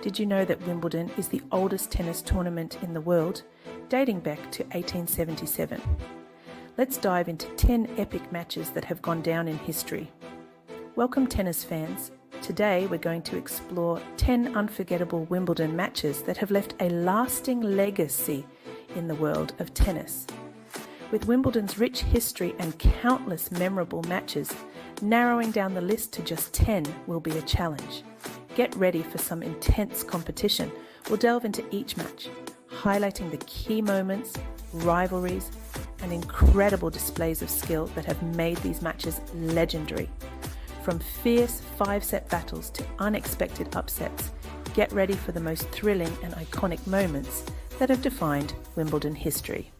Did you know that Wimbledon is the oldest tennis tournament in the world, dating back to 1877? Let's dive into 10 epic matches that have gone down in history. Welcome tennis fans. Today we're going to explore 10 unforgettable Wimbledon matches that have left a lasting legacy in the world of tennis. With Wimbledon's rich history and countless memorable matches, narrowing down the list to just 10 will be a challenge. Get ready for some intense competition. We'll delve into each match, highlighting the key moments, rivalries, and incredible displays of skill that have made these matches legendary. From fierce 5-set battles to unexpected upsets, get ready for the most thrilling and iconic moments that have defined Wimbledon history.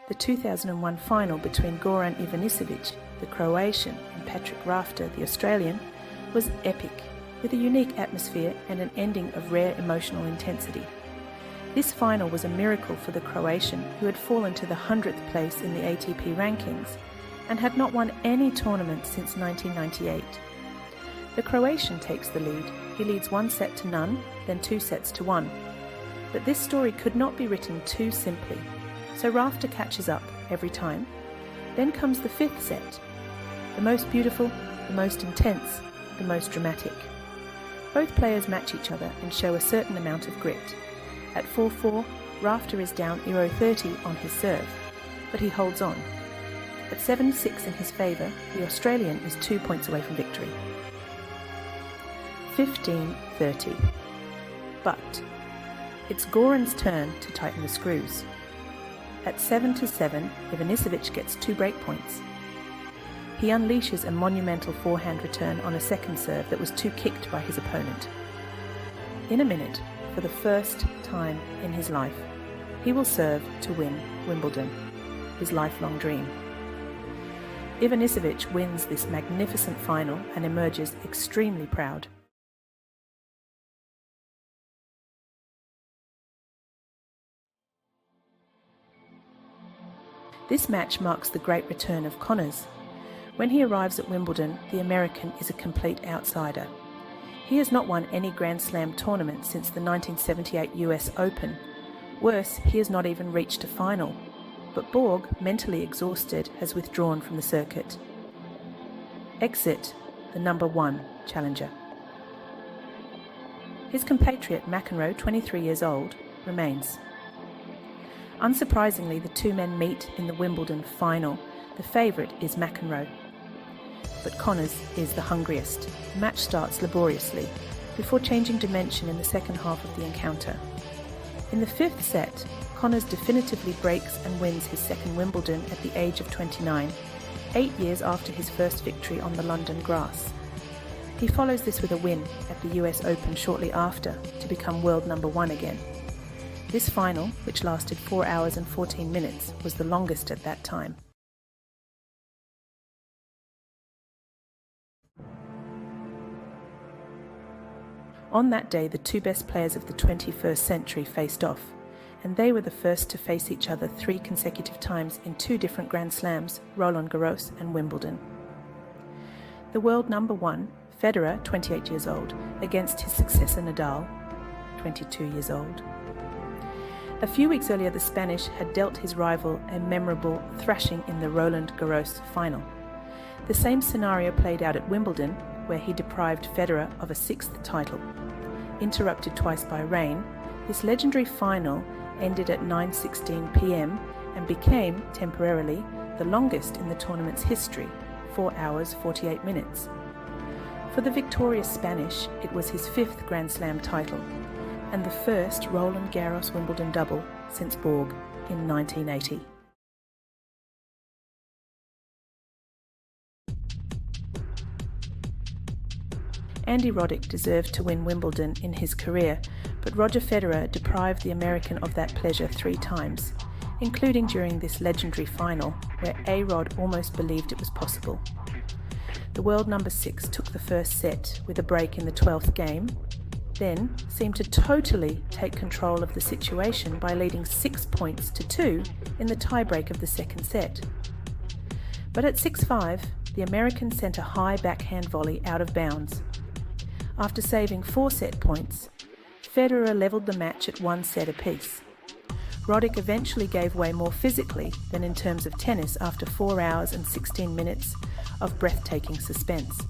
The 2001 final between Goran Ivanisevic, the Croatian, and Patrick Rafter, the Australian, was epic, with a unique atmosphere and an ending of rare emotional intensity. This final was a miracle for the Croatian, who had fallen to the 100th place in the ATP rankings and had not won any tournament since 1998. The Croatian takes the lead. He leads 1-0, then 2-1. But this story could not be written too simply. So Rafter catches up every time. Then comes the 5th set. The most beautiful, the most intense, the most dramatic. Both players match each other and show a certain amount of grit. At 4-4, Rafter is down Euro-30 on his serve, but he holds on. At 7-6 in his favour, the Australian is 2 points away from victory. 15-30. But it's Goran's turn to tighten the screws. At 7-7, Ivanisevic gets 2 break points. He unleashes a monumental forehand return on a second serve that was too kicked by his opponent. In a minute, for the first time in his life, he will serve to win Wimbledon, his lifelong dream. Ivanisevic wins this magnificent final and emerges extremely proud. This match marks the great return of Connors. When he arrives at Wimbledon, the American is a complete outsider. He has not won any Grand Slam tournament since the 1978 US Open. Worse, he has not even reached a final. But Borg, mentally exhausted, has withdrawn from the circuit. Exit the number 1 challenger. His compatriot McEnroe, 23 years old, remains. Unsurprisingly, the two men meet in the Wimbledon final. The favourite is McEnroe. But Connors is the hungriest. The match starts laboriously, before changing dimension in the second half of the encounter. In the 5th set, Connors definitively breaks and wins his second Wimbledon at the age of 29, 8 years after his first victory on the London grass. He follows this with a win at the US Open shortly after, to become world number 1 again. This final, which lasted 4 hours and 14 minutes, was the longest at that time. On that day, the two best players of the 21st century faced off, and they were the first to face each other 3 consecutive times in 2 different Grand Slams, Roland Garros and Wimbledon. The world number 1, Federer, 28 years old, against his successor Nadal, 22 years old. A few weeks earlier, the Spanish had dealt his rival a memorable thrashing in the Roland Garros final. The same scenario played out at Wimbledon, where he deprived Federer of a 6th title. Interrupted twice by rain, this legendary final ended at 9:16 p.m. and became, temporarily, the longest in the tournament's history, 4 hours 48 minutes. For the victorious Spanish, it was his 5th Grand Slam title, and the first Roland Garros Wimbledon double since Borg in 1980. Andy Roddick deserved to win Wimbledon in his career, but Roger Federer deprived the American of that pleasure 3 times, including during this legendary final, where A-Rod almost believed it was possible. The world number 6 took the first set with a break in the 12th game, then seemed to totally take control of the situation by leading 6 points to 2 in the tiebreak of the second set. But at 6-5, the American sent a high backhand volley out of bounds. After saving 4 set points, Federer levelled the match at 1 set apiece. Roddick eventually gave way more physically than in terms of tennis after 4 hours and 16 minutes of breathtaking suspense.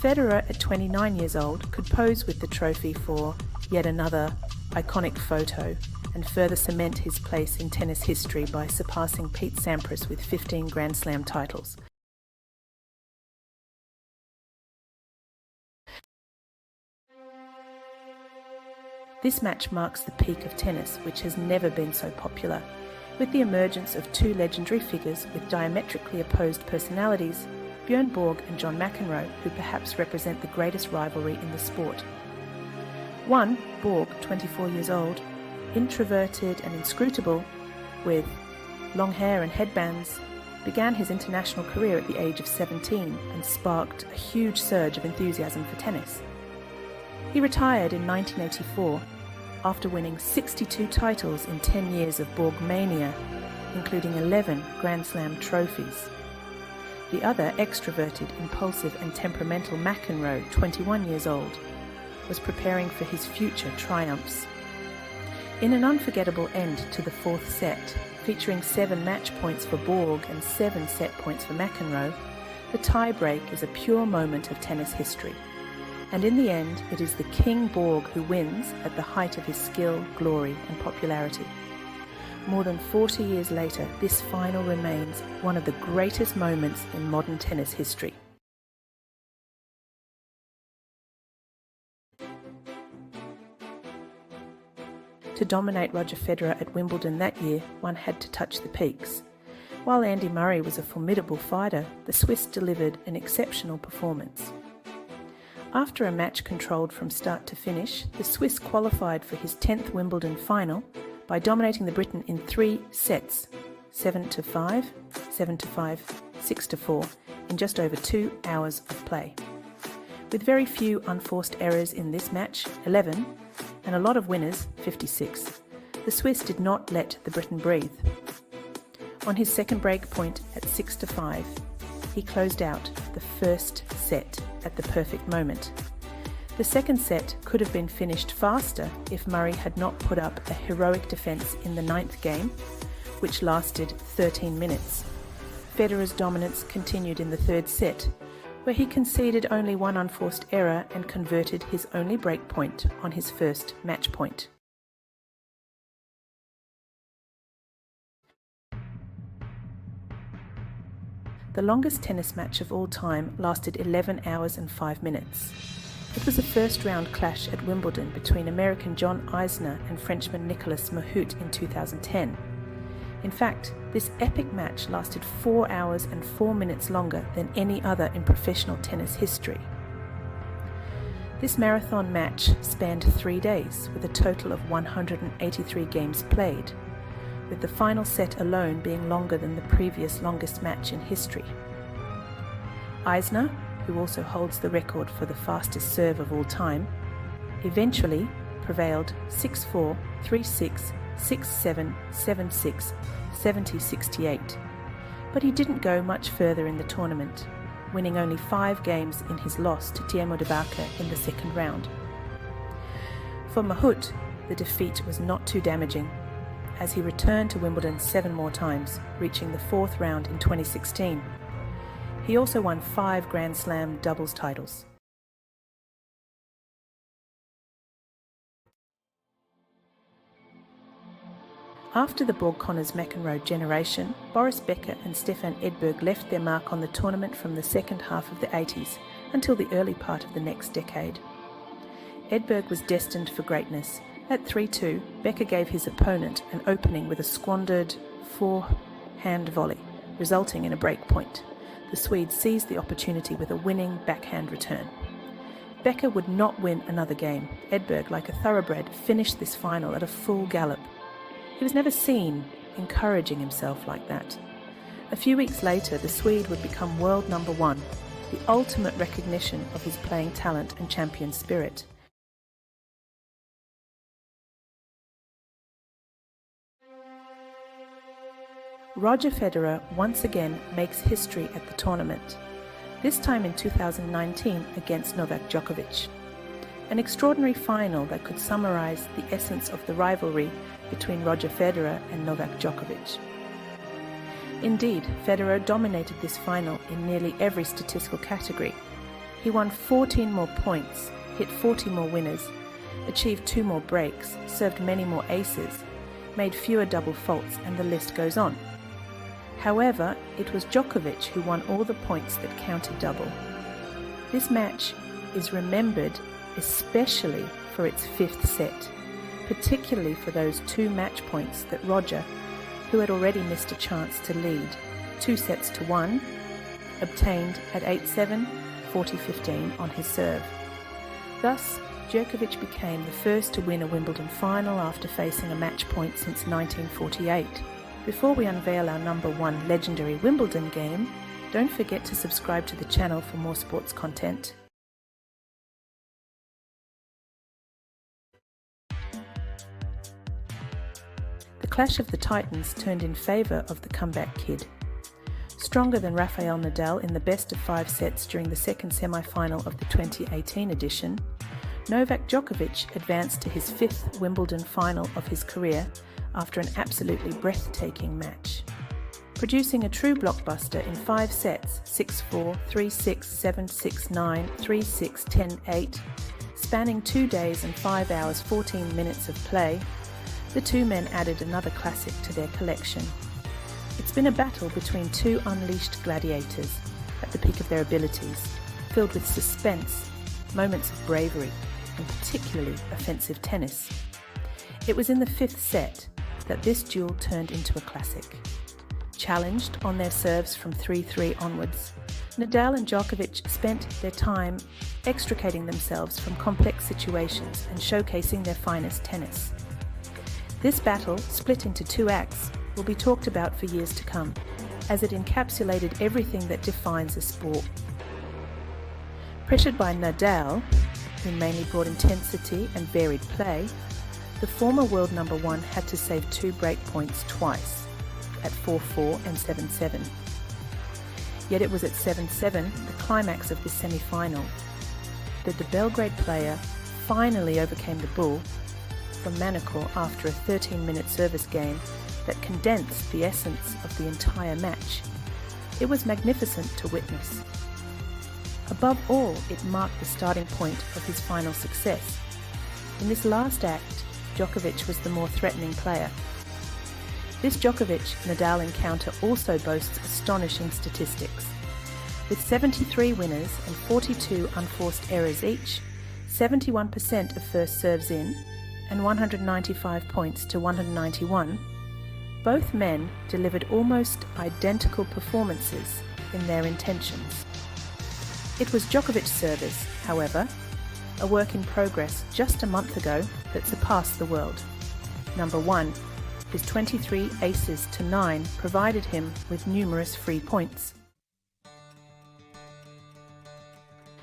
Federer, at 29 years old, could pose with the trophy for yet another iconic photo and further cement his place in tennis history by surpassing Pete Sampras with 15 Grand Slam titles. This match marks the peak of tennis, which has never been so popular, with the emergence of 2 legendary figures with diametrically opposed personalities, Bjorn Borg and John McEnroe, who perhaps represent the greatest rivalry in the sport. One, Borg, 24 years old, introverted and inscrutable, with long hair and headbands, began his international career at the age of 17 and sparked a huge surge of enthusiasm for tennis. He retired in 1984 after winning 62 titles in 10 years of Borg mania, including 11 Grand Slam trophies. The other extroverted, impulsive and temperamental McEnroe, 21 years old, was preparing for his future triumphs. In an unforgettable end to the 4th set, featuring 7 match points for Borg and 7 set points for McEnroe, the tie-break is a pure moment of tennis history. And in the end, it is the King Borg who wins at the height of his skill, glory and popularity. More than 40 years later, this final remains one of the greatest moments in modern tennis history. To dominate Roger Federer at Wimbledon that year, one had to touch the peaks. While Andy Murray was a formidable fighter, the Swiss delivered an exceptional performance. After a match controlled from start to finish, the Swiss qualified for his 10th Wimbledon final by dominating the Briton in 3 sets, 7-5, 7-5, 6-4, in just over 2 hours of play. With very few unforced errors in this match, 11, and a lot of winners, 56, the Swiss did not let the Briton breathe. On his second break point at 6-5, he closed out the first set at the perfect moment. The second set could have been finished faster if Murray had not put up a heroic defence in the 9th game, which lasted 13 minutes. Federer's dominance continued in the 3rd set, where he conceded only 1 unforced error and converted his only break point on his first match point. The longest tennis match of all time lasted 11 hours and 5 minutes. It was a first-round clash at Wimbledon between American John Isner and Frenchman Nicolas Mahut in 2010. In fact, this epic match lasted 4 hours and 4 minutes longer than any other in professional tennis history. This marathon match spanned 3 days, with a total of 183 games played, with the final set alone being longer than the previous longest match in history. Isner, who also holds the record for the fastest serve of all time, eventually prevailed 6-4, 3-6, 6-7, 7-6, 70-68. But he didn't go much further in the tournament, winning only 5 games in his loss to Timo de Becker in the second round. For Mahut, the defeat was not too damaging, as he returned to Wimbledon 7 more times, reaching the 4th round in 2016. He also won 5 Grand Slam doubles titles. After the Borg-Connors-McEnroe generation, Boris Becker and Stefan Edberg left their mark on the tournament from the second half of the 80s until the early part of the next decade. Edberg was destined for greatness. At 3-2, Becker gave his opponent an opening with a squandered forehand volley, resulting in a break point. The Swede seized the opportunity with a winning backhand return. Becker would not win another game. Edberg, like a thoroughbred, finished this final at a full gallop. He was never seen encouraging himself like that. A few weeks later, the Swede would become world number 1, the ultimate recognition of his playing talent and champion spirit. Roger Federer once again makes history at the tournament, this time in 2019 against Novak Djokovic. An extraordinary final that could summarize the essence of the rivalry between Roger Federer and Novak Djokovic. Indeed, Federer dominated this final in nearly every statistical category. He won 14 more points, hit 40 more winners, achieved 2 more breaks, served many more aces, made fewer double faults, and the list goes on. However, it was Djokovic who won all the points that counted double. This match is remembered especially for its 5th set, particularly for those 2 match points that Roger, who had already missed a chance to lead 2-1, obtained at 8-7, 40-15 on his serve. Thus, Djokovic became the first to win a Wimbledon final after facing a match point since 1948. Before we unveil our #1 legendary Wimbledon game, don't forget to subscribe to the channel for more sports content. The clash of the titans turned in favour of the comeback kid. Stronger than Rafael Nadal in the best of 5 sets during the second semi-final of the 2018 edition, Novak Djokovic advanced to his 5th Wimbledon final of his career after an absolutely breathtaking match. Producing a true blockbuster in 5 sets, 6-4, 3-6, 7-6, 9, 3-6, 10-8, spanning 2 days and 5 hours 14 minutes of play, the two men added another classic to their collection. It's been a battle between 2 unleashed gladiators at the peak of their abilities, filled with suspense, moments of bravery, and particularly offensive tennis. It was in the 5th set that this duel turned into a classic. Challenged on their serves from 3-3 onwards, Nadal and Djokovic spent their time extricating themselves from complex situations and showcasing their finest tennis. This battle, split into 2 acts, will be talked about for years to come, as it encapsulated everything that defines a sport. Pressured by Nadal, who mainly brought intensity and varied play, the former world #1 had to save 2 break points twice, at 4-4 and 7-7. Yet it was at 7-7, the climax of this semi-final, that the Belgrade player finally overcame the bull from Manacor after a 13-minute service game that condensed the essence of the entire match. It was magnificent to witness. Above all, it marked the starting point of his final success. In this last act, Djokovic was the more threatening player. This Djokovic-Nadal encounter also boasts astonishing statistics. With 73 winners and 42 unforced errors each, 71% of first serves in, and 195 points to 191, both men delivered almost identical performances in their intentions. It was Djokovic's service, however, a work in progress just a month ago, that surpassed the world. #1, his 23 aces to 9 provided him with numerous free points.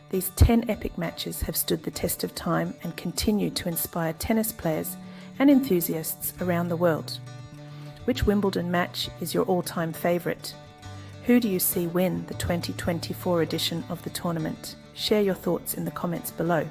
These 10 epic matches have stood the test of time and continue to inspire tennis players and enthusiasts around the world. Which Wimbledon match is your all-time favourite? Who do you see win the 2024 edition of the tournament? Share your thoughts in the comments below.